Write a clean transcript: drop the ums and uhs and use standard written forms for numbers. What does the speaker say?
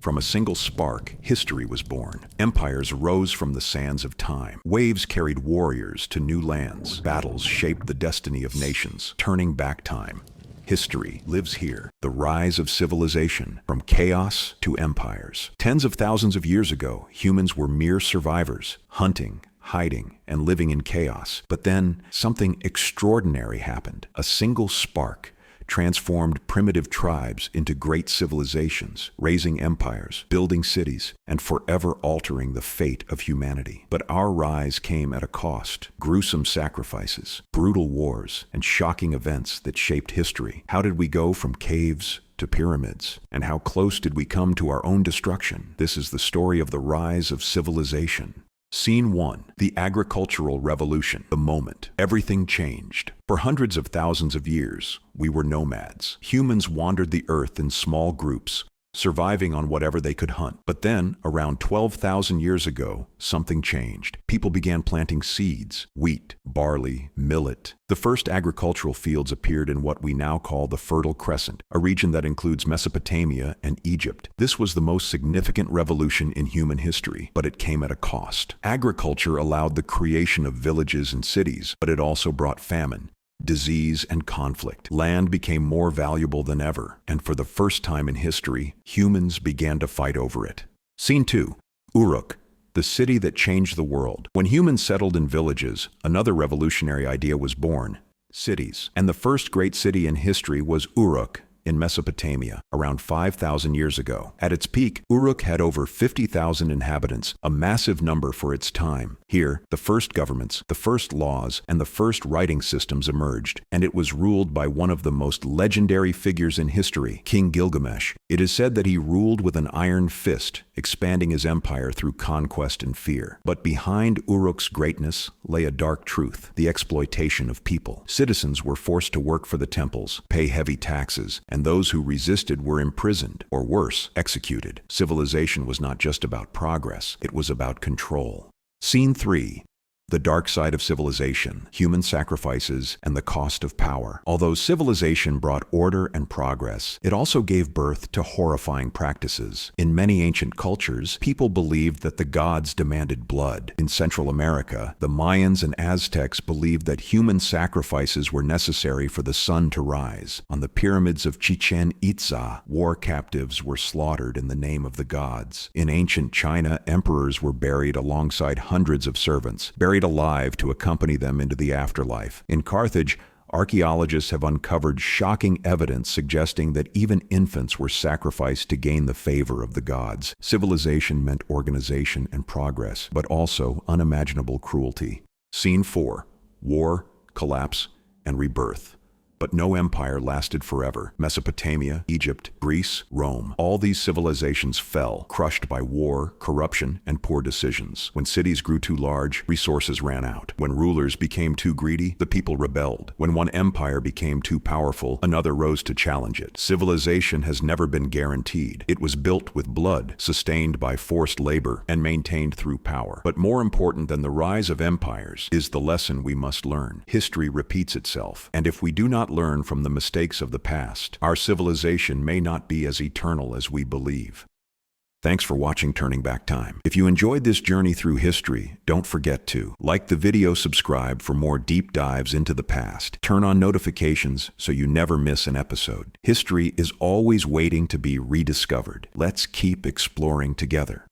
From a single spark, history was born. Empires rose from the sands of time. Waves carried warriors to new lands. Battles shaped the destiny of nations, turning back time. History lives here. The rise of civilization, from chaos to empires. Tens of thousands of years ago, humans were mere survivors, hunting, hiding, and living in chaos. But then, something extraordinary happened. A single spark transformed primitive tribes into great civilizations, raising empires, building cities, and forever altering the fate of humanity. But our rise came at a cost: gruesome sacrifices, brutal wars, and shocking events that shaped history. How did we go from caves to pyramids? And how close did we come to our own destruction? This is the story of the rise of civilization. Scene 1. The Agricultural Revolution. The moment everything changed. For hundreds of thousands of years, we were nomads. Humans wandered the earth in small groups, surviving on whatever they could hunt. But then, around 12,000 years ago, something changed. People began planting seeds: wheat, barley, millet. The first agricultural fields appeared in what we now call the Fertile Crescent, a region that includes Mesopotamia and Egypt. This was the most significant revolution in human history, but it came at a cost. Agriculture allowed the creation of villages and cities, but it also brought famine, disease, and conflict. Land became more valuable than ever, and for the first time in history, humans began to fight over it. Scene 2. Uruk, the city that changed the world. When humans settled in villages, another revolutionary idea was born: cities. And the first great city in history was Uruk, in Mesopotamia, around 5,000 years ago. At its peak, Uruk had over 50,000 inhabitants, a massive number for its time. Here, the first governments, the first laws, and the first writing systems emerged, and it was ruled by one of the most legendary figures in history, King Gilgamesh. It is said that he ruled with an iron fist, expanding his empire through conquest and fear. But behind Uruk's greatness lay a dark truth: the exploitation of people. Citizens were forced to work for the temples, pay heavy taxes, and those who resisted were imprisoned, or worse, executed. Civilization was not just about progress, it was about control. Scene 3. The dark side of civilization, human sacrifices, and the cost of power. Although civilization brought order and progress, it also gave birth to horrifying practices. In many ancient cultures, people believed that the gods demanded blood. In Central America, the Mayans and Aztecs believed that human sacrifices were necessary for the sun to rise. On the pyramids of Chichen Itza, war captives were slaughtered in the name of the gods. In ancient China, emperors were buried alongside hundreds of servants, buried alive to accompany them into the afterlife. In Carthage, archaeologists have uncovered shocking evidence suggesting that even infants were sacrificed to gain the favor of the gods. Civilization meant organization and progress, but also unimaginable cruelty. Scene 4. War, collapse, and rebirth. But no empire lasted forever. Mesopotamia, Egypt, Greece, Rome. All these civilizations fell, crushed by war, corruption, and poor decisions. When cities grew too large, resources ran out. When rulers became too greedy, the people rebelled. When one empire became too powerful, another rose to challenge it. Civilization has never been guaranteed. It was built with blood, sustained by forced labor, and maintained through power. But more important than the rise of empires is the lesson we must learn. History repeats itself, and if we do not learn from the mistakes of the past, our civilization may not be as eternal as we believe. Thanks for watching Turning Back Time. If you enjoyed this journey through history, don't forget to like the video, subscribe for more deep dives into the past, turn on notifications so you never miss an episode. History is always waiting to be rediscovered. Let's keep exploring together.